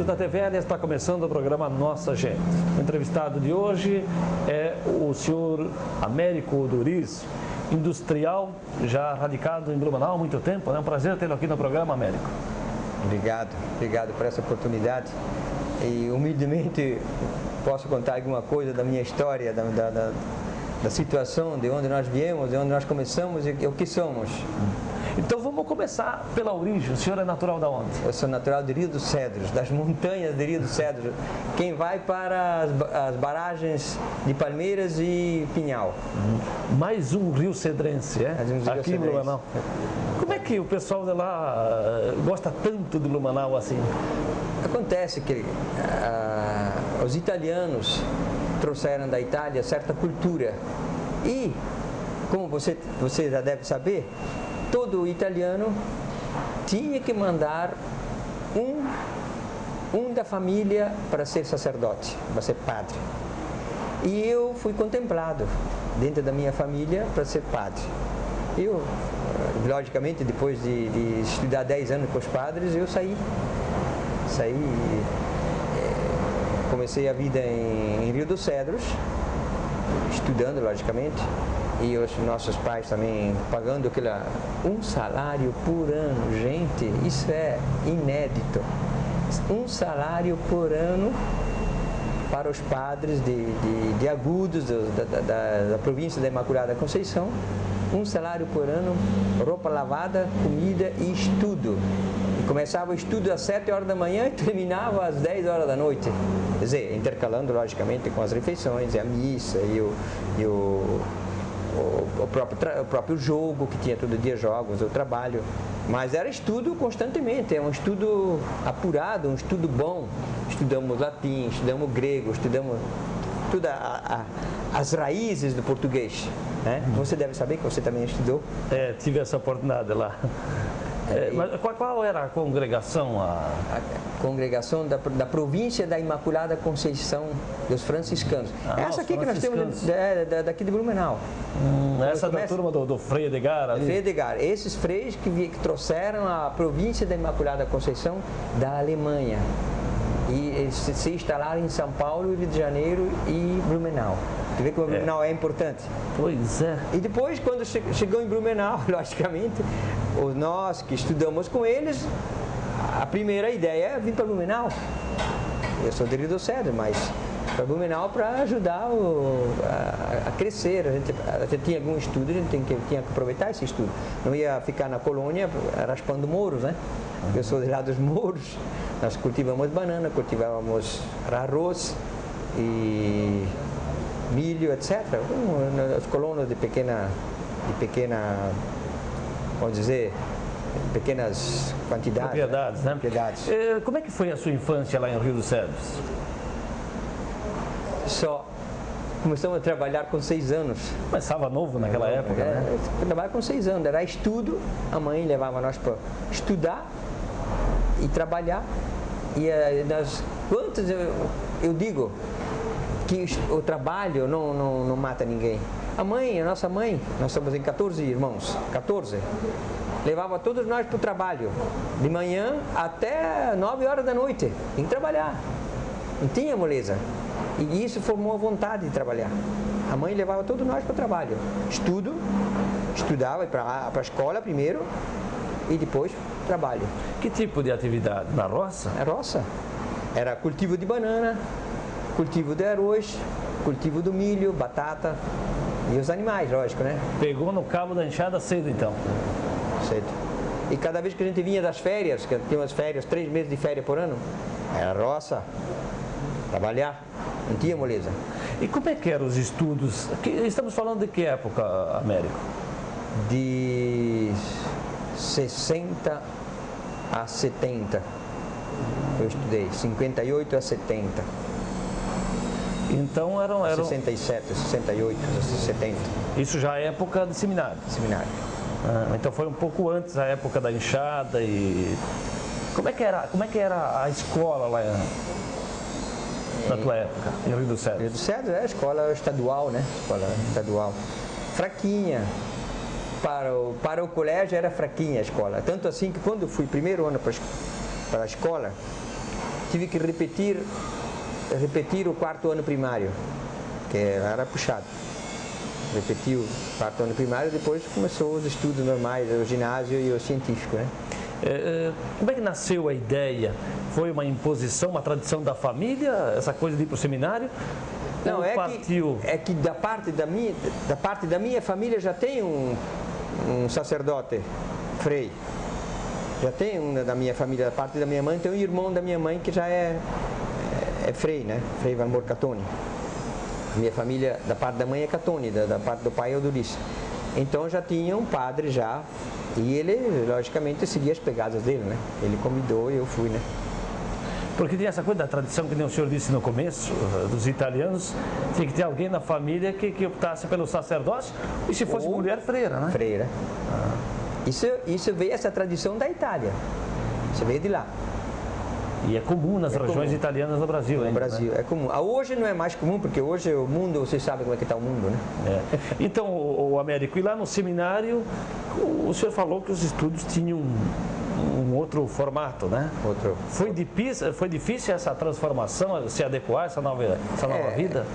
amigos da TVL, está começando o programa Nossa Gente. O entrevistado de hoje é o senhor Américo Doriz, industrial, já radicado em Blumenau há muito tempo. É um prazer tê-lo aqui no programa, Américo. Obrigado por essa oportunidade. E humildemente posso contar alguma coisa da minha história, da situação, de onde nós viemos, de onde nós começamos e o que somos. Então vamos começar pela origem. O senhor é natural de onde? Eu sou natural de Rio dos Cedros, das montanhas de Rio dos Cedros. Quem vai para as barragens de Palmeiras e Pinhal. Mais um rio cedrense, é? Aqui em Blumenau. Como é que o pessoal de lá gosta tanto de Blumenau assim? Acontece que os italianos trouxeram da Itália certa cultura e, como você já deve saber, todo italiano tinha que mandar um da família para ser sacerdote, para ser padre. E eu fui contemplado dentro da minha família para ser padre. Eu, logicamente, depois de estudar 10 anos com os padres, eu saí, comecei a vida em Rio dos Cedros, estudando, logicamente. E os nossos pais também pagando um salário por ano. Gente, isso é inédito. Um salário por ano para os padres de Agudos, da província da Imaculada Conceição. Um salário por ano, roupa lavada, comida e estudo. E começava o estudo às 7 horas da manhã e terminava às 10 horas da noite. Quer dizer, intercalando logicamente com as refeições, e a missa o próprio jogo, que tinha todo dia jogos, o trabalho, mas era estudo constantemente, é um estudo apurado, um estudo bom. Estudamos latim, estudamos grego, estudamos tudo as raízes do português, né? Você deve saber que você também estudou. Tive essa oportunidade lá. Mas qual era a congregação? A congregação da província da Imaculada Conceição dos franciscanos. Essa aqui que nós temos daqui de Blumenau. Essa da turma do Frei Edgar ali? Frei Edgar. Esses freis que trouxeram a província da Imaculada Conceição da Alemanha. E eles se instalaram em São Paulo, Rio de Janeiro e Blumenau. Você vê que o Blumenau é importante. Pois é. E depois, quando chegou em Blumenau, logicamente, nós que estudamos com eles, a primeira ideia é vir para Blumenau. Eu sou de Rio dos Cedros, mas para Blumenau para ajudar a crescer. A gente tinha algum estudo, a gente tinha que aproveitar esse estudo. Não ia ficar na colônia raspando mouros, né? Eu sou de lá dos mouros. Nós cultivamos banana, cultivávamos arroz e milho, etc. As colônias de pequena, vamos dizer, pequenas quantidades. Propriedades, né? Propriedades. Como é que foi a sua infância lá em Rio dos Cedros? Só começamos a trabalhar com 6 anos. Começava novo naquela época, né? Trabalhava com 6 anos, era estudo, a mãe levava nós para estudar e trabalhar. E eu digo que o trabalho não mata ninguém. A nossa mãe, nós somos em 14 irmãos, 14, levava todos nós para o trabalho, de manhã até 9 horas da noite, tem que trabalhar, não tinha moleza. E isso formou a vontade de trabalhar. A mãe levava todos nós para o trabalho, estudava para a escola primeiro e depois trabalho. Que tipo de atividade? Na roça? Na roça. Era cultivo de banana, cultivo de arroz, cultivo do milho, batata e os animais, lógico, né? Pegou no cabo da enxada cedo, então? Cedo. E cada vez que a gente vinha das férias, que tinha umas férias, 3 meses de férias por ano, era roça, trabalhar, não tinha moleza. E como é que eram os estudos? Estamos falando de que época, Américo? De 60 a 70. Eu estudei, 58 a 70. Então eram... 67, 68, 70. Isso já é época de seminário? Seminário. Então foi um pouco antes da época da enxada e... Como é que era a escola lá na tua época, em Rio dos Cedros? Rio dos Cedros é a escola estadual, né? Escola estadual. Fraquinha. Para o colégio era fraquinha a escola. Tanto assim que quando eu fui primeiro ano para a escola, tive que repetir o quarto ano primário, que era puxado. Repetiu o quarto ano primário, depois começou os estudos normais, o ginásio e o científico, né? Como é que nasceu a ideia? Foi uma imposição, uma tradição da família, essa coisa de ir para o seminário? Não, é que da parte da minha família já tem um sacerdote, frei. Já tem um da minha família, da parte da minha mãe, tem um irmão da minha mãe que já é frei, né? Frei Valmor Catoni. Minha família, da parte da mãe é Catoni, da parte do pai é Odorice. Então já tinha um padre já, e ele, logicamente, seguia as pegadas dele, né? Ele convidou e eu fui, né? Porque tem essa coisa da tradição, que nem o senhor disse no começo, dos italianos, tinha que ter alguém na família que optasse pelo sacerdócio, e se fosse mulher, freira, né? Freira. Isso veio, essa tradição da Itália, isso veio de lá. E é comum nas regiões italianas do Brasil, no ainda, Brasil, né? É comum. Hoje não é mais comum, porque hoje o mundo, você sabe como é que está o mundo, né? Então, o Américo, e lá no seminário, o senhor falou que os estudos tinham um outro formato, né? Foi difícil essa transformação, se adequar a essa nova vida?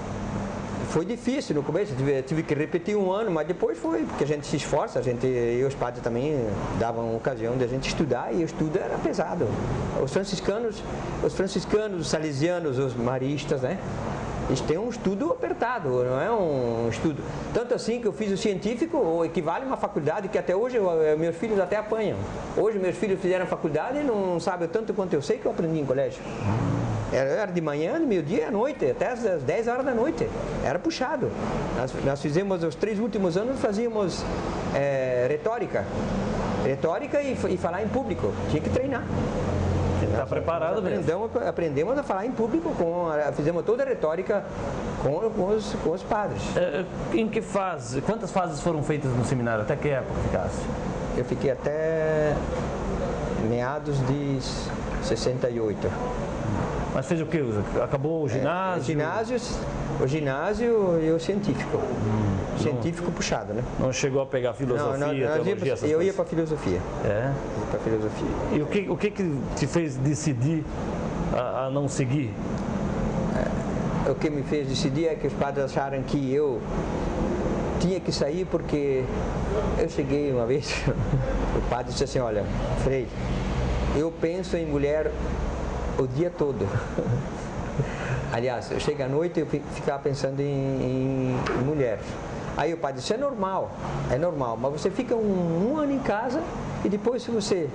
Foi difícil no começo, tive que repetir um ano, mas depois foi, porque a gente se esforça, e os padres também davam ocasião de a gente estudar, e o estudo era pesado. Os franciscanos, os salesianos, os maristas, né? Eles têm um estudo apertado, não é um estudo. Tanto assim que eu fiz o científico, ou equivale a uma faculdade que até hoje meus filhos até apanham. Hoje meus filhos fizeram faculdade e não sabem tanto quanto eu sei que eu aprendi em colégio. Era de manhã, de meio-dia à noite, até às 10 horas da noite. Era puxado. Nós fizemos, os 3 últimos anos, fazíamos retórica. Retórica e falar em público. Tinha que treinar. Está preparado mesmo. Aprendemos a falar em público, fizemos toda a retórica com os padres. Em que fase? Quantas fases foram feitas no seminário? Até que época ficasse? Eu fiquei até meados de 68. Mas fez o quê? Acabou o ginásio? O ginásio e o científico. Científico puxado, né? Não chegou a pegar filosofia, teologia, essas eu ia para filosofia. É? Para filosofia. E o que te fez decidir a não seguir? O que me fez decidir é que os padres acharam que eu tinha que sair, porque eu cheguei uma vez, o padre disse assim: olha, Frei, eu penso em mulher o dia todo. Aliás, eu chego à noite e eu ficava pensando em mulher. Aí o padre disse: é normal, mas você fica um ano em casa e depois, se você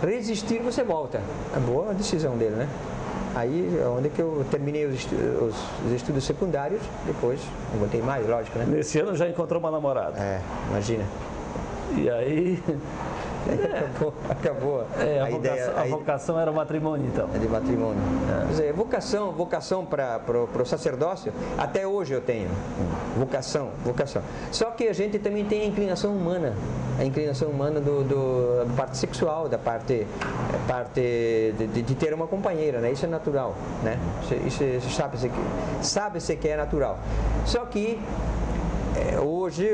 resistir, você volta. É boa a decisão dele, né? Aí, onde que eu terminei os estudos secundários, depois não voltei mais, lógico, né? Nesse ano já encontrou uma namorada. Imagina. E aí... Acabou. A vocação era o matrimônio, então. É de matrimônio. Quer dizer, vocação para o sacerdócio, até hoje eu tenho. Vocação. Só que a gente também tem a inclinação humana da parte sexual, da parte de ter uma companheira, né? Isso é natural, né? Isso sabe-se que é natural. Só que hoje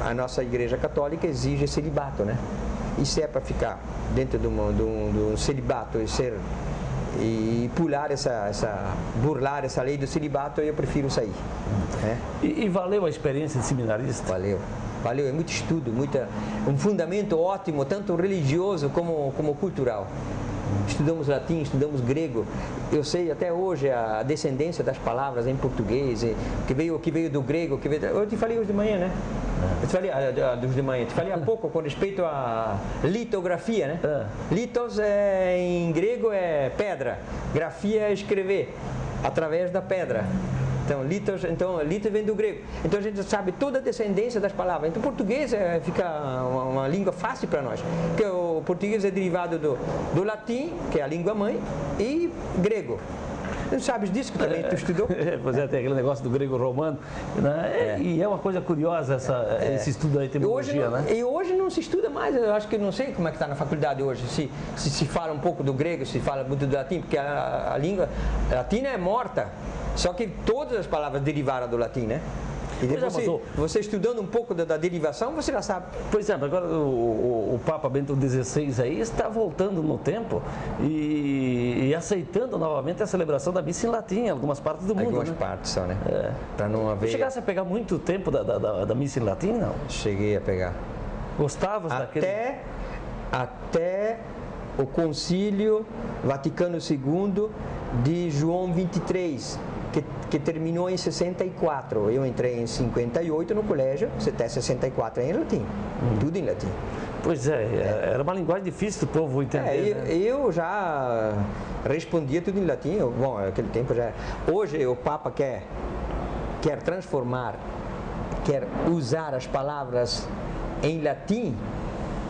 a nossa Igreja Católica exige celibato, né? E se é para ficar dentro de um celibato e burlar essa lei do celibato, eu prefiro sair. Né? E valeu a experiência de seminarista? Valeu, é muito estudo, um fundamento ótimo, tanto religioso como cultural. Estudamos latim, estudamos grego. Eu sei até hoje a descendência das palavras em português, que veio do grego, eu te falei hoje de manhã, né? Eu te falei há pouco com respeito à litografia, né? Litos em grego é pedra, grafia é escrever através da pedra. Então, litos vem do grego. Então, a gente sabe toda a descendência das palavras. Então, português fica uma língua fácil para nós. Porque o português é derivado do latim, que é a língua mãe, e grego. Tu sabes disso que também tu estudou? Pois tem aquele negócio do grego romano. Né? E é uma coisa curiosa esse estudo da etimologia, né? E hoje não se estuda mais. Eu acho que não sei como é que está na faculdade hoje. Se fala um pouco do grego, se fala muito do latim, porque a língua latina é morta. Só que todas as palavras derivaram do latim, né? E depois você estudando um pouco da derivação, você já sabe. Pois é, agora o Papa Bento XVI aí está voltando no tempo e aceitando novamente a celebração da missa em latim em algumas partes do mundo. Algumas né? partes só, né? É. Para não haver... Chegasse a pegar muito tempo da missa em latim, não? Cheguei a pegar. Gostavas daquele... Até o Concílio Vaticano II de João 23, que terminou em 64. Eu entrei em 58 no colégio, até 64 em latim, tudo em latim. Pois é, era uma linguagem difícil do povo entender. Né? Eu já respondia tudo em latim. Bom, naquele tempo já... Hoje o Papa quer transformar, quer usar as palavras em latim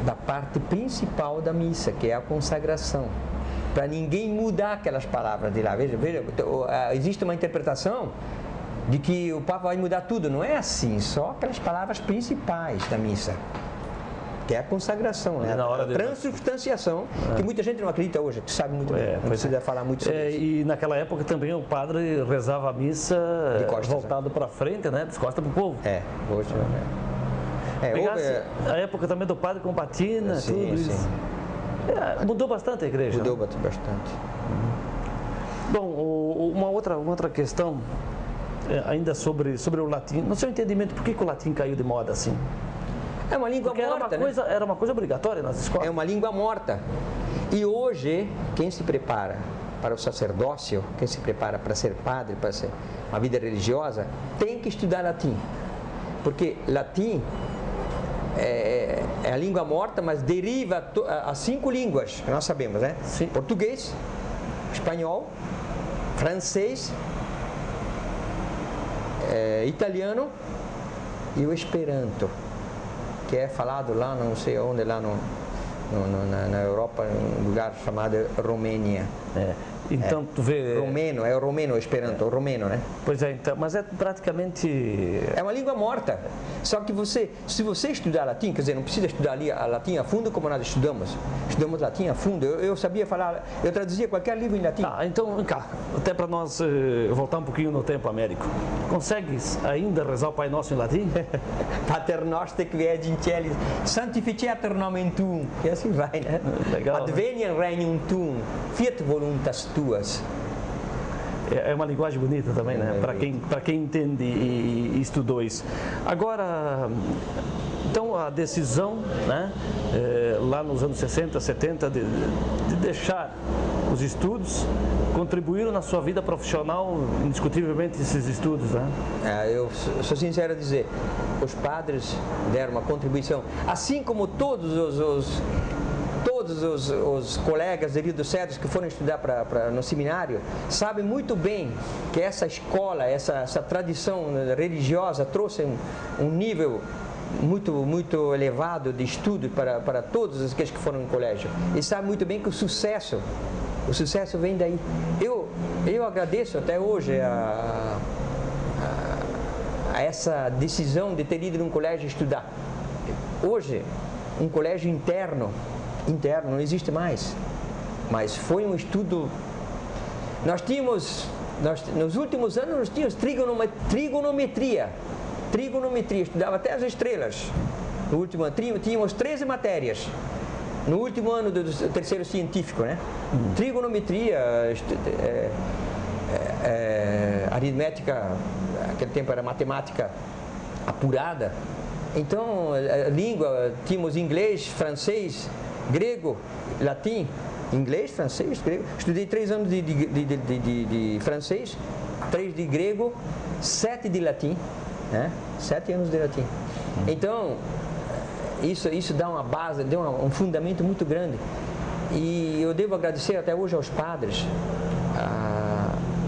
da parte principal da missa, que é a consagração, para ninguém mudar aquelas palavras de lá. Veja, existe uma interpretação de que o Papa vai mudar tudo. Não é assim, só aquelas palavras principais da missa, que é a consagração, né? A transubstanciação, que muita gente não acredita hoje, tu sabe muito bem, não precisa falar muito sobre isso. E naquela época também o padre rezava a missa de costas, voltado para frente, né? De costas para o povo. Hoje a época também do padre com batina, tudo isso. Mudou bastante a igreja. Mudou bastante. Bom, uma outra questão, ainda sobre o latim. No seu entendimento, por que o latim caiu de moda assim? É uma língua morta, era uma coisa obrigatória nas escolas. É uma língua morta. E hoje, quem se prepara para o sacerdócio, quem se prepara para ser padre, para ser uma vida religiosa, tem que estudar latim. Porque latim é a língua morta, mas deriva as 5 línguas que nós sabemos, né? Sim. Português, espanhol, francês, italiano e o esperanto, que é falado lá, não sei onde, lá na Europa, em um lugar chamado Romênia. Então, tu vê... Romeno, é o romeno, o esperanto, o romeno, né? Pois é, então, mas é praticamente... É uma língua morta. Só que se você estudar latim, quer dizer, não precisa estudar ali a latim a fundo como nós estudamos. Estudamos latim a fundo. Eu sabia falar, eu traduzia qualquer livro em latim. Então, vem cá, até para nós voltar um pouquinho no tempo, Américo. Consegues ainda rezar o Pai Nosso em latim? Pater noster qui es in celis, sanctificetur nomen tuum. E assim vai, né? Legal, Adveniat regnum tuum, fiat voluntas tuas. É uma linguagem bonita também, né? Para quem entende e estudou isso. Agora, então a decisão, né? Lá nos anos 60, 70, de deixar os estudos, contribuíram na sua vida profissional, indiscutivelmente, esses estudos, né? Eu sou sincero a dizer, os padres deram uma contribuição, assim como todos os colegas de Rio dos Cedros que foram estudar no seminário sabem muito bem que essa escola, essa tradição religiosa trouxe um nível muito elevado de estudo para todos aqueles que foram no colégio. E sabem muito bem que o sucesso vem daí. Eu agradeço até hoje a essa decisão de ter ido num colégio estudar. Hoje, um colégio interno não existe mais, mas foi um estudo. Nos últimos anos nós tínhamos trigonometria, estudava até as estrelas. No último ano tínhamos 13 matérias, no último ano do terceiro científico, né? Trigonometria, aritmética, naquele tempo era matemática apurada. Então, a língua, tínhamos inglês, francês, grego, latim, inglês, francês, grego. Estudei 3 anos de francês, 3 de grego, 7 de latim, né? 7 anos de latim. Então, isso dá uma base, deu um fundamento muito grande. E eu devo agradecer até hoje aos padres,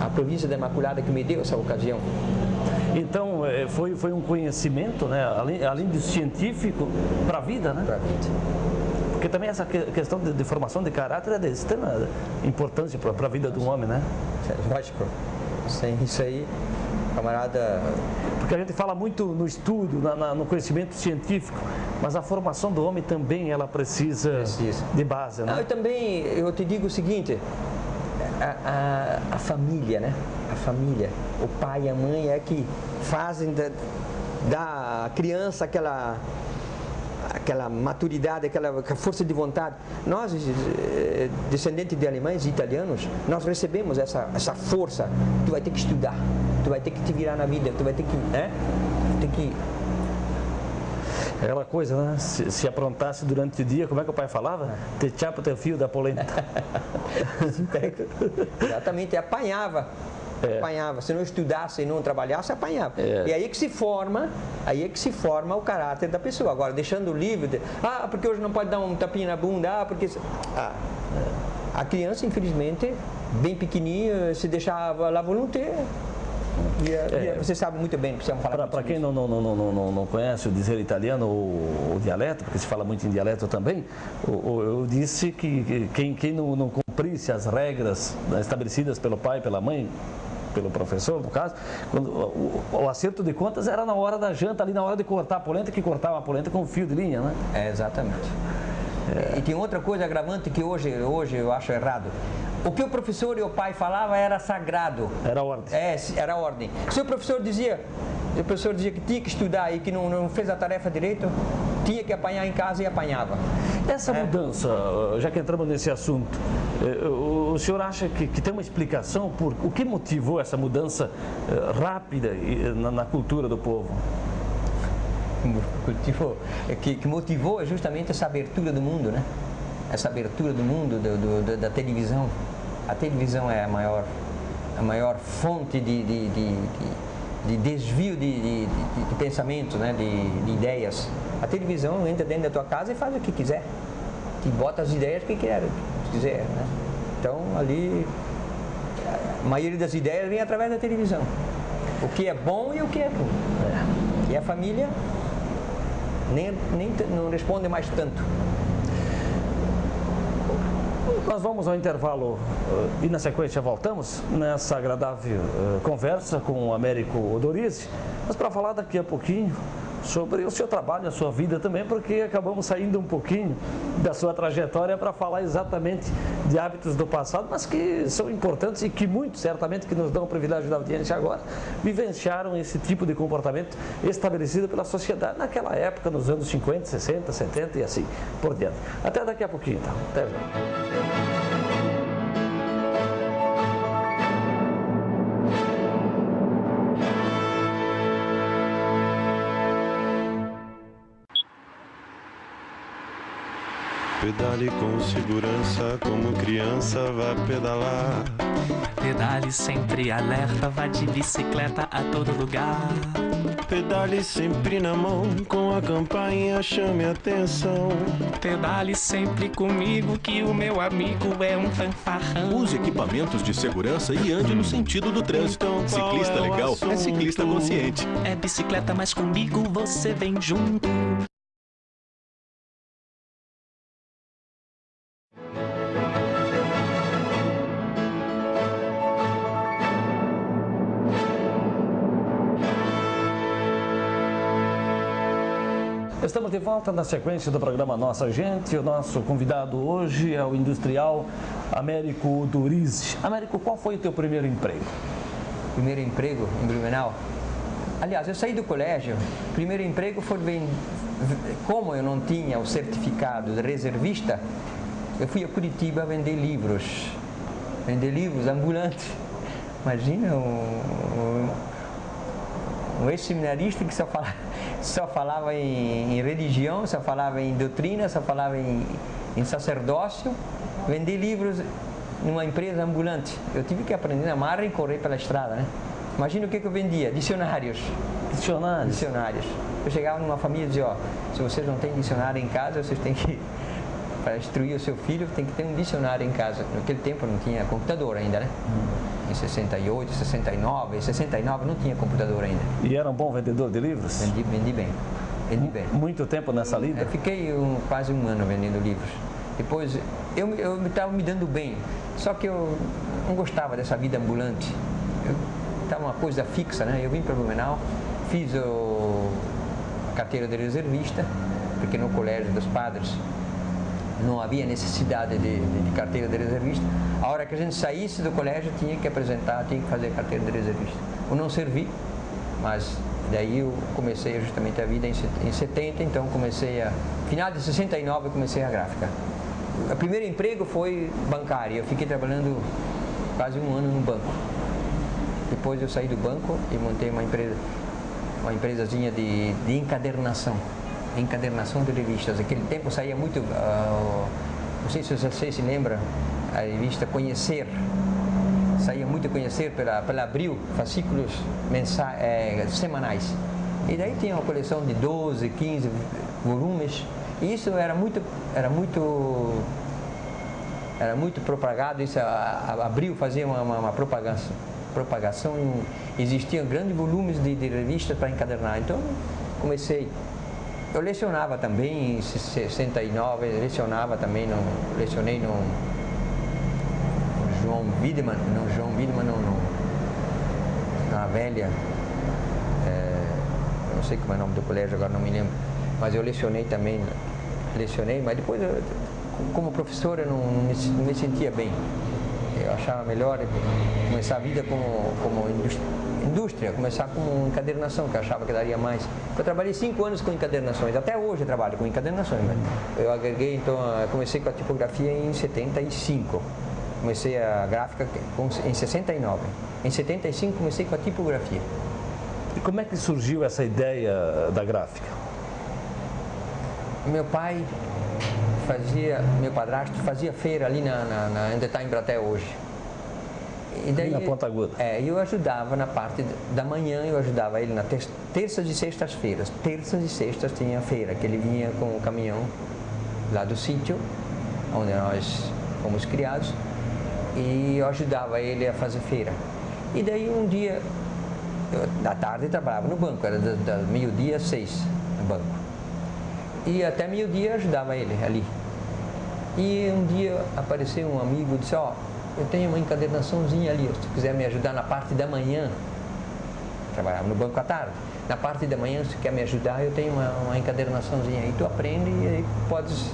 a província da Imaculada que me deu essa ocasião. Então, foi um conhecimento, né? além do científico, para a vida, né? Para a vida. Porque também essa questão de formação de caráter é de extrema importância para a vida do homem, né? Lógico. Sem isso aí, camarada... Porque a gente fala muito no estudo, no conhecimento científico, mas a formação do homem também ela precisa de base, né? Eu te digo o seguinte, a família, né? A família, o pai e a mãe é que fazem da criança aquela maturidade, aquela força de vontade. Nós, descendentes de alemães e italianos, nós recebemos essa força. Tu vai ter que estudar, tu vai ter que te virar na vida, tu vai ter que, né? Tem que... Aquela coisa, né? Se aprontasse durante o dia, como é que o pai falava? Te chapa teu fio da polenta. Exatamente, apanhava. Apanhava. Se não estudasse e não trabalhasse, apanhava. E aí é que se forma o caráter da pessoa. Agora, deixando o livro, porque hoje não pode dar um tapinha na bunda, porque... A criança, infelizmente, bem pequenininha, se deixava lá voluntária. Você sabe muito bem o que estamos falando. Para quem não conhece o dizer italiano ou o dialeto, porque se fala muito em dialeto também, eu disse que quem não cumprisse as regras estabelecidas pelo pai, pela mãe, pelo professor, no caso, o acerto de contas era na hora da janta, ali na hora de cortar a polenta, que cortava a polenta com fio de linha, né? Exatamente. E tem outra coisa agravante que hoje eu acho errado. O que o professor e o pai falavam era sagrado. Era ordem. Era ordem. Se o professor dizia que tinha que estudar e que não fez a tarefa direito, tinha que apanhar em casa e apanhava. Essa mudança, já que entramos nesse assunto, o senhor acha que tem uma explicação por o que motivou essa mudança rápida na cultura do povo? Que motivou justamente essa abertura do mundo, né? Essa abertura do mundo da televisão. A televisão é a maior fonte de desvio de pensamento, né? De ideias. A televisão entra dentro da tua casa e faz o que quiser. Te bota as ideias que quiser, né? Então, ali, a maioria das ideias vem através da televisão. O que é bom e o que é ruim. E a família não responde mais tanto. Nós vamos ao intervalo e na sequência voltamos nessa agradável conversa com o Américo Odorizzi, mas para falar daqui a pouquinho sobre o seu trabalho, a sua vida também, porque acabamos saindo um pouquinho da sua trajetória para falar exatamente de hábitos do passado, mas que são importantes e que muitos, certamente, que nos dão o privilégio da audiência agora, vivenciaram esse tipo de comportamento estabelecido pela sociedade naquela época, nos anos 50, 60, 70 e assim por diante. Até daqui a pouquinho, então. Até já. Pedale com segurança, como criança vá pedalar. Pedale sempre alerta, vá de bicicleta a todo lugar. Pedale sempre na mão, com a campainha chame atenção. Pedale sempre comigo, que o meu amigo é um fanfarrão. Use equipamentos de segurança e ande no sentido do trânsito. Então, ciclista legal é ciclista consciente. É bicicleta, mas comigo você vem junto. Estamos de volta na sequência do programa Nossa Gente. O nosso convidado hoje é o industrial Américo Odorizzi. Américo, qual foi o teu primeiro emprego? Primeiro emprego em Blumenau? Aliás, eu saí do colégio, primeiro emprego foi como eu não tinha o certificado de reservista, eu fui a Curitiba vender livros ambulantes. Imagina um ex-seminarista que só falava em religião, só falava em doutrina, só falava em sacerdócio, vender livros numa empresa ambulante. Eu tive que aprender na marra e correr pela estrada, né? Imagina o que eu vendia, dicionários. Dicionários. Eu chegava numa família e dizia, se vocês não têm dicionário em casa, vocês têm que, para instruir o seu filho, tem que ter um dicionário em casa. Naquele tempo não tinha computador ainda, né? Em 68, 69 não tinha computador ainda. E era um bom vendedor de livros? Vendi bem. Muito tempo nessa lida? Eu fiquei quase um ano vendendo livros. Depois, eu estava me dando bem, só que eu não gostava dessa vida ambulante. Estava uma coisa fixa, né? Eu vim para Blumenau, fiz a carteira de reservista, porque no colégio dos padres não havia necessidade de carteira de reservista. A hora que a gente saísse do colégio tinha que apresentar, tinha que fazer carteira de reservista. Eu não servi, mas daí eu comecei justamente a vida em 70, então final de 69 eu comecei a gráfica. O primeiro emprego foi bancário, eu fiquei trabalhando quase um ano no banco. Depois eu saí do banco e montei uma empresazinha de encadernação de revistas. Naquele tempo saía muito, não sei se você se lembra, a revista Conhecer, saía muito Conhecer pela Abril, fascículos semanais. E daí tinha uma coleção de 12, 15 volumes, e isso era muito propagado. Isso, a Abril fazia uma propagação, existiam grandes volumes de revistas para encadernar. Então eu lecionava também em 69, lecionei no João Wiedemann, na Velha, não sei como é o nome do colégio agora, não me lembro, mas eu lecionei, mas depois como professor eu não me sentia bem. Eu achava melhor começar a vida como indústria, começar com encadernação, que eu achava que daria mais. Eu trabalhei 5 anos com encadernações, até hoje eu trabalho com encadernações. Eu agreguei, então, comecei com a tipografia em 75. Comecei a gráfica em 69. Em 75 comecei com a tipografia. E como é que surgiu essa ideia da gráfica? Meu padrasto fazia feira ali onde está Embratel hoje. E daí, na Ponta Aguda. Eu ajudava na parte da manhã, eu ajudava ele na terças e sextas-feiras. Terças e sextas tinha feira, que ele vinha com o caminhão lá do sítio, onde nós fomos criados, e eu ajudava ele a fazer feira. E daí um dia, da tarde, eu trabalhava no banco, era da meio-dia às 6 no banco. E até meio-dia eu ajudava ele ali. E um dia apareceu um amigo e disse, eu tenho uma encadernaçãozinha ali, se tu quiser me ajudar na parte da manhã, trabalhava no banco à tarde, na parte da manhã, se tu quer me ajudar, eu tenho uma encadernaçãozinha aí, tu aprende e aí podes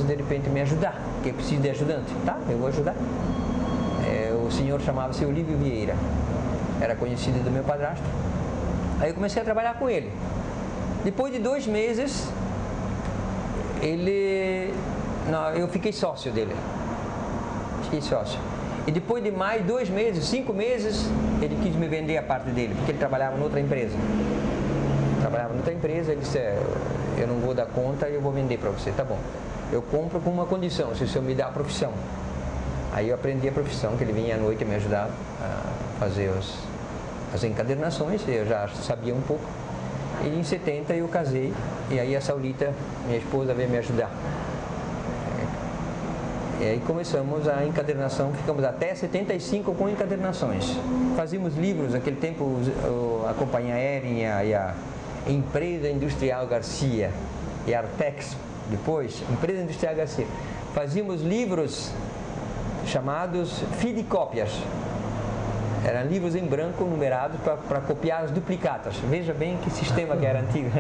de repente me ajudar, porque eu preciso de ajudante. Tá, eu vou ajudar. O senhor chamava-se Olívio Vieira, era conhecido do meu padrasto. Aí eu comecei a trabalhar com ele. Depois de 2 meses, eu fiquei sócio dele. Fiquei sócio. E depois de mais 2 meses, 5 meses, ele quis me vender a parte dele, porque ele trabalhava em outra empresa. Ele disse, eu não vou dar conta, eu vou vender para você. Tá bom. Eu compro com uma condição, se o senhor me dá a profissão. Aí eu aprendi a profissão, que ele vinha à noite me ajudar a fazer as encadernações, eu já sabia um pouco. E em 70 eu casei, e aí a Saulita, minha esposa, veio me ajudar. E aí começamos a encadernação, ficamos até 75 com encadernações. Fazíamos livros, naquele tempo a Companhia Aérea e a Empresa Industrial Garcia, e a Artex, depois, Empresa Industrial Garcia. Fazíamos livros chamados fidicópias. Eram livros em branco numerados para copiar as duplicatas. Veja bem que sistema que era antigo.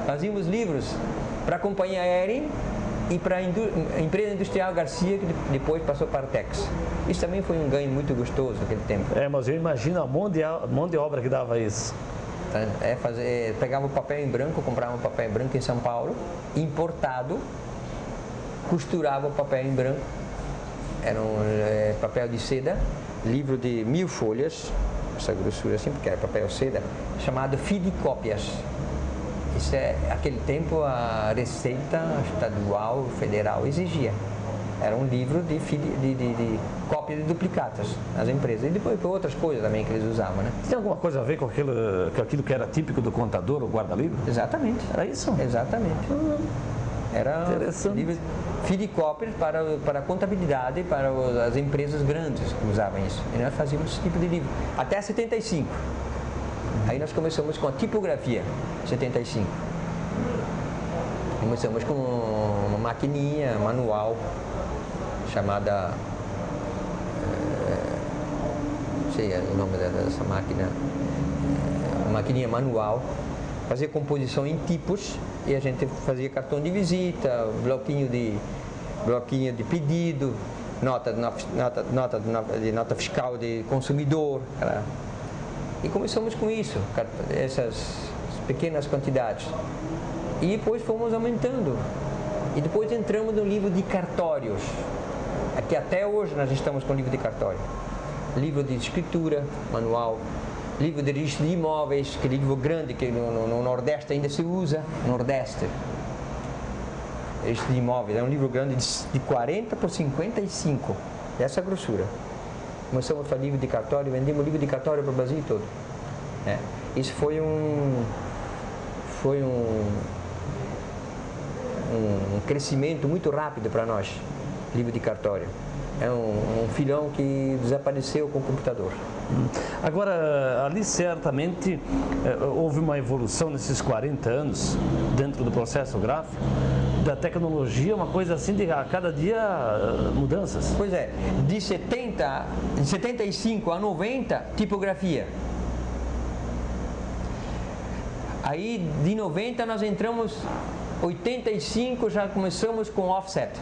Fazíamos livros para a Companhia Aérea e para a Empresa Industrial Garcia, que depois passou para a Artex. Isso também foi um ganho muito gostoso naquele tempo. Mas eu imagino a mão de obra que dava isso. Pegava o papel em branco, comprava um papel em branco em São Paulo, importado, costurava o papel em branco, era um papel de seda, livro de 1000 folhas, essa grossura assim, porque era papel seda, chamado fidicópias. Isso aquele tempo a Receita Estadual, Federal exigia. Era um livro de cópia de duplicatas nas empresas. E depois outras coisas também que eles usavam, né? Tem alguma coisa a ver com aquilo que era típico do contador, o guarda-livro? Exatamente. Era isso? Exatamente. Era livro fidicópias para a contabilidade, para as empresas grandes que usavam isso. E nós fazíamos esse tipo de livro. Até 75. Aí nós começamos com a tipografia, 75. Começamos com uma maquininha manual chamada, não sei o nome dessa máquina, uma maquininha manual, fazia composição em tipos e a gente fazia cartão de visita, bloquinho de bloquinho de pedido, nota fiscal de consumidor. E começamos com isso, essas pequenas quantidades. E depois fomos aumentando. E depois entramos no livro de cartórios. Aqui até hoje nós estamos com o livro de cartório. Livro de escritura, manual. Livro de registro de imóveis, que é livro grande que no Nordeste ainda se usa. Nordeste. Registro de imóveis. É um livro grande de 40 por 55. Essa grossura. Começamos a fazer livro de cartório, vendemos livro de cartório para o Brasil todo. Isso foi um crescimento muito rápido para nós, livro de cartório. É um filão que desapareceu com o computador. Agora, ali certamente houve uma evolução nesses 40 anos dentro do processo gráfico, da tecnologia, uma coisa assim de a cada dia mudanças. Pois é, de 75 a 90, tipografia. Aí de 90 nós entramos, 85 já começamos com offset.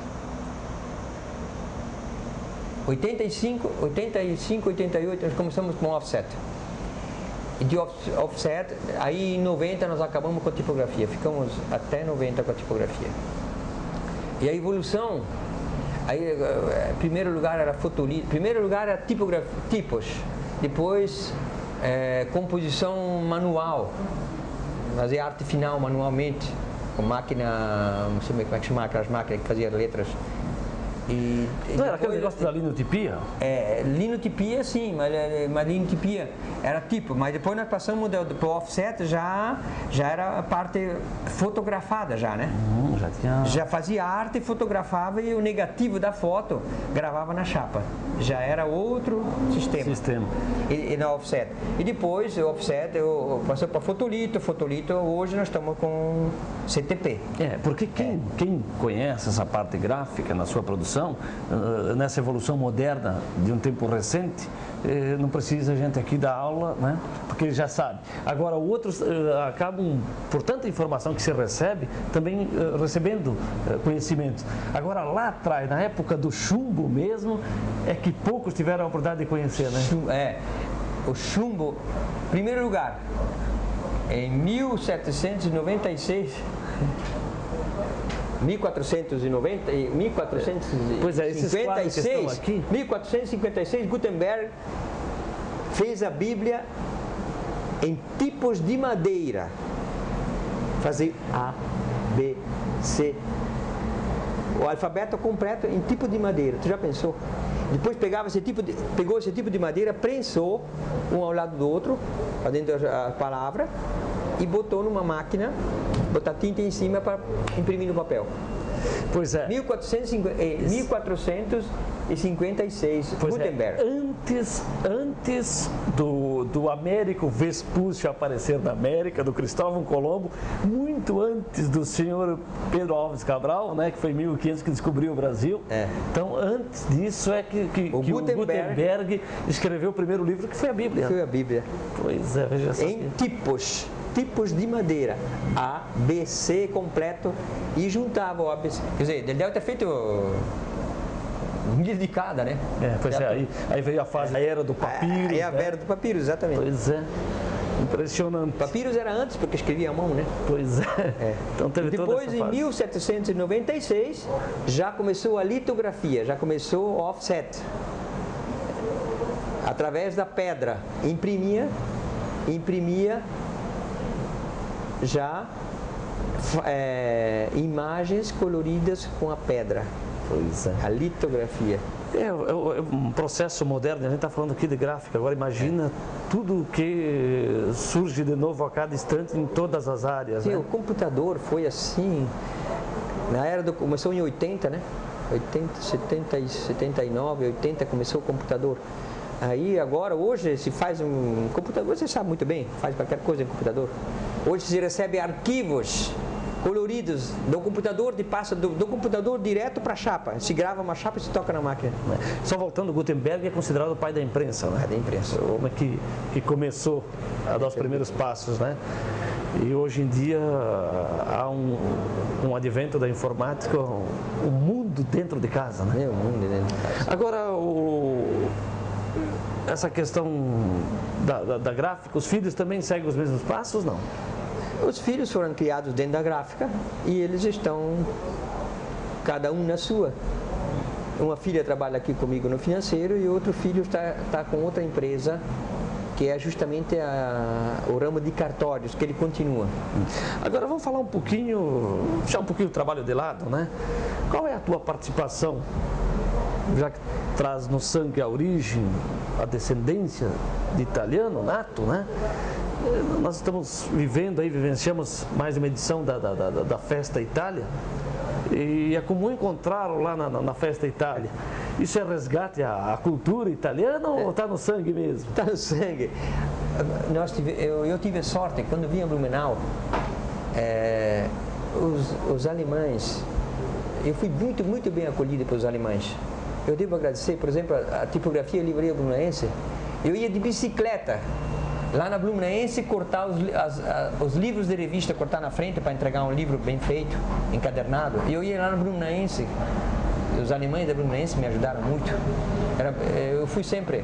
85, 88 nós começamos com offset. E de offset, aí em 90 nós acabamos com a tipografia, ficamos até 90 com a tipografia. E a evolução, aí em primeiro lugar era fotolito, primeiro lugar era tipografia, tipos, depois composição manual, fazer arte final manualmente, com máquina, não sei como é que chama aquelas máquinas que faziam letras. Não era aquele negócio da linotipia? Linotipia sim, mas linotipia era tipo, mas depois nós passamos para o offset, já era a parte fotografada já, né? Já fazia arte, fotografava e o negativo da foto gravava na chapa. Já era outro sistema. E na offset. E depois o offset eu passei para fotolito, hoje nós estamos com CTP. Porque quem conhece essa parte gráfica na sua produção, nessa evolução moderna de um tempo recente, não precisa a gente aqui dar aula, né? Porque ele já sabe. Agora, outros acabam, por tanta informação que se recebe, também recebendo conhecimento. Agora, lá atrás, na época do chumbo mesmo, é que poucos tiveram a oportunidade de conhecer, né? O chumbo, em primeiro lugar, em 1796... 1456, Gutenberg fez a Bíblia em tipos de madeira. Fazer A, B, C. O alfabeto completo em tipo de madeira. Tu já pensou? Depois pegou esse tipo de madeira, prensou um ao lado do outro, para dentro da palavra, e botou numa máquina, botar tinta em cima para imprimir no papel. Pois é. 1456, Gutenberg. Antes do Américo Vespúcio aparecer na América, do Cristóvão Colombo, muito antes do senhor Pedro Álvares Cabral, né, que foi em 1500 que descobriu o Brasil. Então, antes disso é que o Gutenberg escreveu o primeiro livro, que foi a Bíblia. Foi a Bíblia. Pois é, veja só. Em tipos de madeira, A, B, C completo, e juntava o ABC. Quer dizer, ele deve ter feito um dia de cada, né? Aí veio a fase, a era do papiro. Aí a era do papiro, exatamente. Pois é, impressionante. Papiros era antes, porque escrevia à mão, né? Pois é. Então teve depois, em 1796, já começou a litografia, já começou o offset. Através da pedra, imprimia já imagens coloridas com a pedra. Pois é. A litografia. É um processo moderno, a gente está falando aqui de gráfica, agora imagina tudo que surge de novo a cada instante em todas as áreas. Sim, né? O computador foi assim, começou em 80, né? 80, 70, 79, 80 começou o computador. Aí agora, hoje se faz um computador, você sabe muito bem, faz qualquer coisa em computador. Hoje se recebe arquivos coloridos do computador, passa do computador direto para a chapa. Se grava uma chapa e se toca na máquina. Só voltando, Gutenberg é considerado o pai da imprensa, né? Da imprensa. O homem que começou a dar os primeiros passos, né? E hoje em dia, há um advento da informática, o mundo mundo dentro de casa, né? É o mundo dentro de casa. Agora, essa questão da gráfica, os filhos também seguem os mesmos passos, não? Os filhos foram criados dentro da gráfica e eles estão, cada um na sua. Uma filha trabalha aqui comigo no financeiro e outro filho está com outra empresa, que é justamente o ramo de cartórios, que ele continua. Agora vamos falar um pouquinho, deixar um pouquinho o trabalho de lado, né? Qual é a tua participação, já que traz no sangue a origem, a descendência de italiano nato, né? Nós estamos vivenciamos mais uma edição da Festa Itália, e é comum encontrá-lo lá na Festa Itália. Isso é resgate à cultura italiana ou está no sangue mesmo? Está no sangue. Eu tive sorte, quando vim a Blumenau, os alemães, eu fui muito bem acolhido pelos alemães. Eu devo agradecer, por exemplo, a tipografia Livraria Blumenense. Eu ia de bicicleta lá na Blumenense cortar os livros de revista, cortar na frente para entregar um livro bem feito, encadernado. E eu ia lá na Blumenense, os alemães da Blumenense me ajudaram muito. Eu fui sempre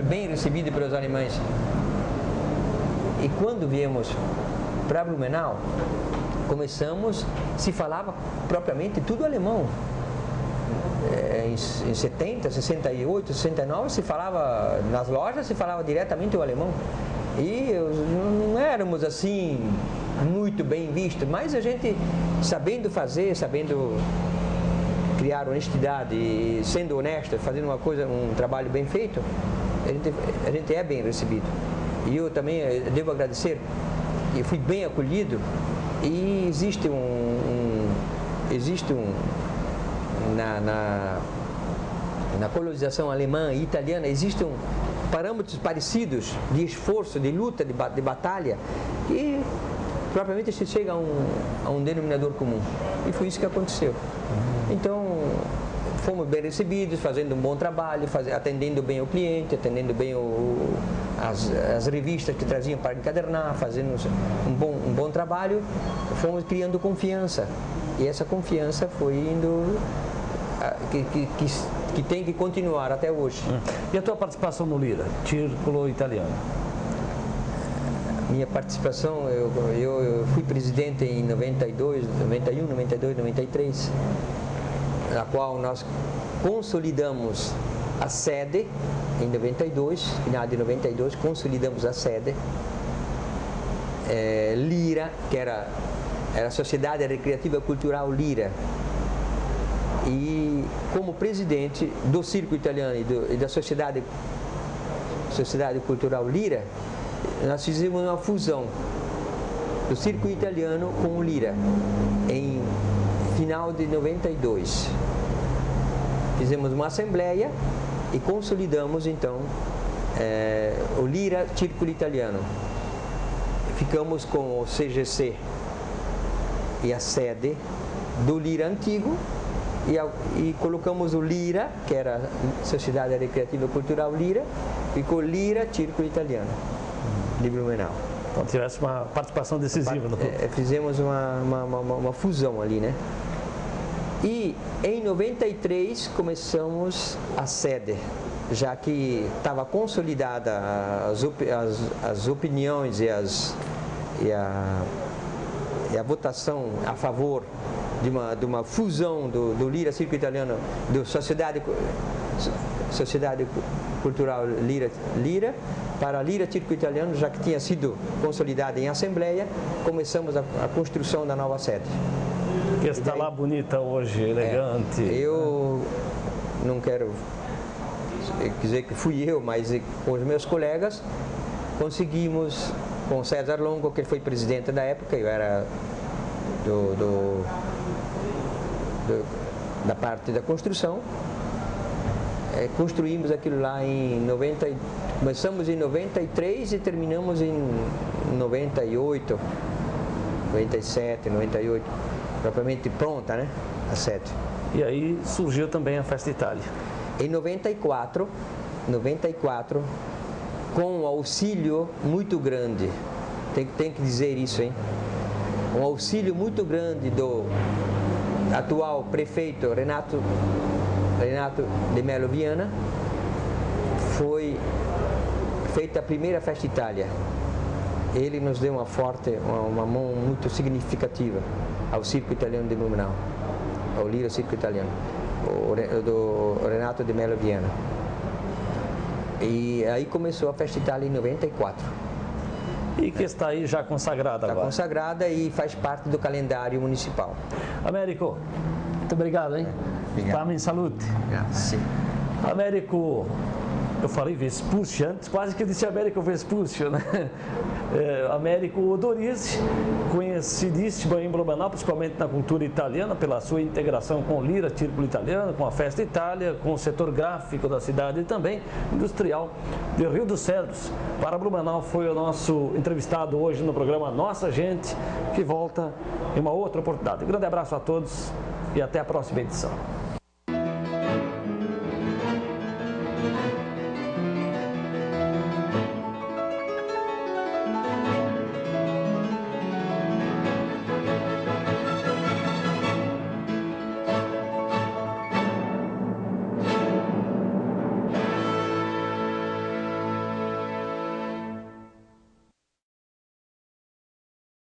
bem recebido pelos alemães. E quando viemos para Blumenau, se falava propriamente tudo alemão. Em 70, 68, 69, se falava, nas lojas se falava diretamente o alemão. E não éramos assim muito bem vistos, mas a gente sabendo fazer, sabendo criar honestidade e sendo honesto, fazendo um trabalho bem feito, a gente é bem recebido. E eu também devo agradecer, eu fui bem acolhido e existe na colonização alemã e italiana existem parâmetros parecidos de esforço, de luta, de batalha, que propriamente se chega a um denominador comum. E foi isso que aconteceu. Então, fomos bem recebidos, fazendo um bom trabalho, atendendo bem o cliente, atendendo bem as revistas que traziam para encadernar, fazendo um bom trabalho, fomos criando confiança. E essa confiança foi indo, que tem que continuar até hoje. E a tua participação no Lira, Círculo Italiano? Minha participação, eu fui presidente em 92, 91, 92, 93, na qual nós consolidamos a sede em 92, final de 92, consolidamos a sede. Lira, que era a Sociedade Recreativa Cultural Lira, e como presidente do Círculo Italiano e da Sociedade Cultural Lira, nós fizemos uma fusão do Círculo Italiano com o Lira em final de 92. Fizemos uma assembleia e consolidamos então o Lira Círculo Italiano. Ficamos com o CGC e a sede do Lira antigo e colocamos o Lira, que era a Sociedade Recreativa Cultural Lira, ficou Lira Círculo Italiano de Blumenau. Então tivesse uma participação decisiva no clube. Fizemos uma fusão ali, né? E em 93 começamos a sede, já que estava consolidada as opiniões e a votação a favor de uma fusão do Lira Círculo Italiano, da Sociedade Cultural Lira para Lira Círculo Italiano, já que tinha sido consolidada em assembleia, começamos a construção da nova sede. Que está lá bonita hoje, elegante. Eu não quero dizer que fui eu, mas com os meus colegas conseguimos, com César Longo, que foi presidente da época, eu era da parte da construção, construímos aquilo lá em 90, começamos em 93 e terminamos em 98, 97, 98, propriamente pronta, né, a sede. E aí surgiu também a Festa Itália. Em 94, com um auxílio muito grande, tem que dizer isso, hein? Um auxílio muito grande atual prefeito Renato de Melo Viana, foi feita a primeira Festa Itália. Ele nos deu uma mão muito significativa ao Circo Italiano de Blumenau, ao Lira Circo Italiano, do Renato de Melo Viana. E aí começou a Festa Itália em 94. E que está aí já consagrada agora. Está consagrada e faz parte do calendário municipal. Américo, muito obrigado, hein? Obrigado. Tamo em saúde. Sim. Américo, eu falei Vespucci antes, quase que eu disse Américo Vespucci, né? Américo Dorizzi, conhecidíssimo em Blumenau, principalmente na cultura italiana, pela sua integração com o Lira Circo Italiano, com a Festa Itália, com o setor gráfico da cidade e também industrial de Rio dos Cedros. Para Blumenau foi o nosso entrevistado hoje no programa Nossa Gente, que volta em uma outra oportunidade. Um grande abraço a todos e até a próxima edição.